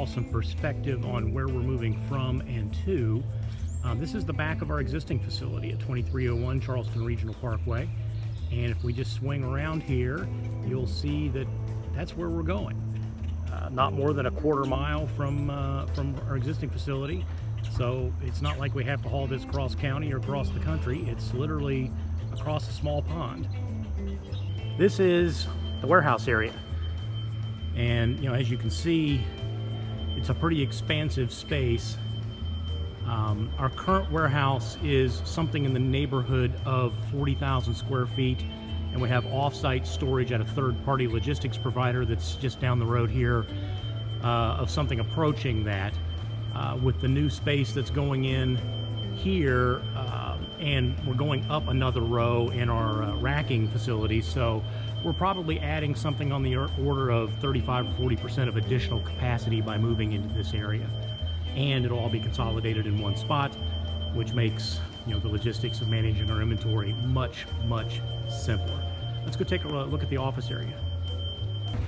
all some perspective on where we're moving from and to. This is the back of our existing facility at 2301 Charleston Regional Parkway. And if we just swing around here, you'll see that that's where we're going. Not more than a quarter mile from our existing facility. So it's not like we have to haul this cross county or across the country. It's literally across a small pond. This is the warehouse area. And as you can see, it's a pretty expansive space. Our current warehouse is something in the neighborhood of 40,000 square feet, and we have off-site storage at a third-party logistics provider that's just down the road here of something approaching that. With the new space that's going in here, and we're going up another row in our racking facility, so we're probably adding something on the order of 35 or 40% of additional capacity by moving into this area. And it'll all be consolidated in one spot, which makes the logistics of managing our inventory much, much simpler. Let's go take a look at the office area.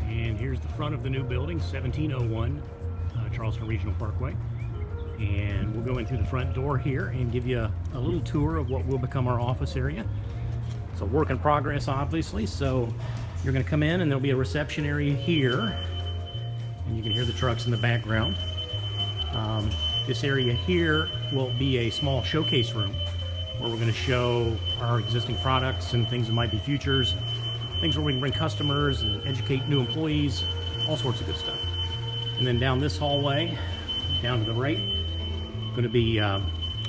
And here's the front of the new building, 1701 Charleston Regional Parkway. And we'll go in through the front door here and give you a little tour of what will become our office area. It's a work in progress, obviously, so you're going to come in and there'll be a reception area here, and you can hear the trucks in the background. This area here will be a small showcase room where we're going to show our existing products and things that might be futures, things where we can bring customers and educate new employees, all sorts of good stuff. And then down this hallway, down to the right, going to be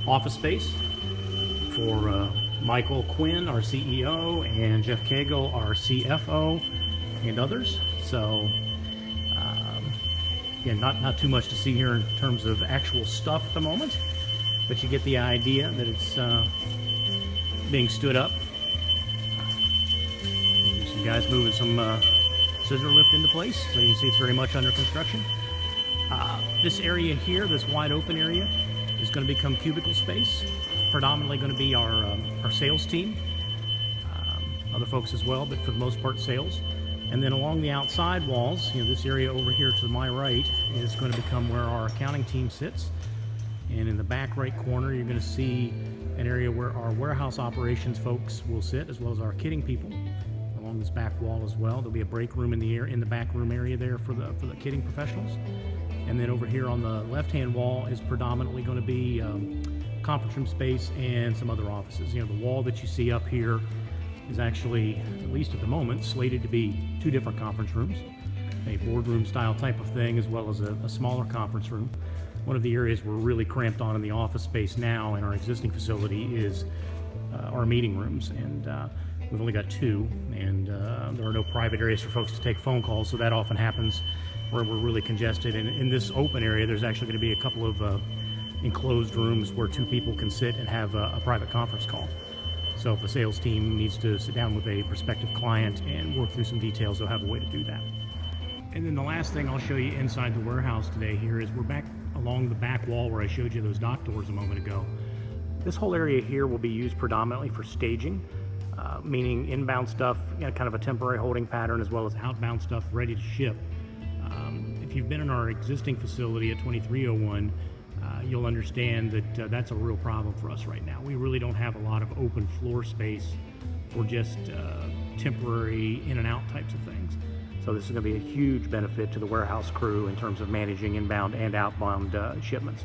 office space for Michael Quinn, our CEO, and Jeff Cagle, our CFO, and others. So again, not too much to see here in terms of actual stuff at the moment, but you get the idea that it's being stood up. Some guys moving some scissor lift into place, so you can see it's very much under construction. This area here, this wide open area, is going to become cubicle space. Predominantly going to be our sales team, other folks as well, but for the most part sales. And then along the outside walls, this area over here to my right is going to become where our accounting team sits. And in the back right corner, you're going to see an area where our warehouse operations folks will sit, as well as our kitting people. Along this back wall as well, there'll be a break room in the back room area there for the kitting professionals. And then over here on the left-hand wall is predominantly going to be conference room space and some other offices. The wall that you see up here is actually, at least at the moment, slated to be two different conference rooms, a boardroom style type of thing, as well as a smaller conference room. One of the areas we're really cramped on in the office space now in our existing facility is our meeting rooms, and we've only got two, and there are no private areas for folks to take phone calls, so that often happens where we're really congested. And in this open area, there's actually going to be a couple of enclosed rooms where two people can sit and have a private conference call. So if the sales team needs to sit down with a prospective client and work through some details, they'll have a way to do that. And then the last thing I'll show you inside the warehouse today here is we're back along the back wall where I showed you those dock doors a moment ago. This whole area here will be used predominantly for staging, meaning inbound stuff, kind of a temporary holding pattern, as well as outbound stuff ready to ship. If you've been in our existing facility at 2301, you'll understand that that's a real problem for us right now. We really don't have a lot of open floor space for just temporary in and out types of things. So this is going to be a huge benefit to the warehouse crew in terms of managing inbound and outbound shipments.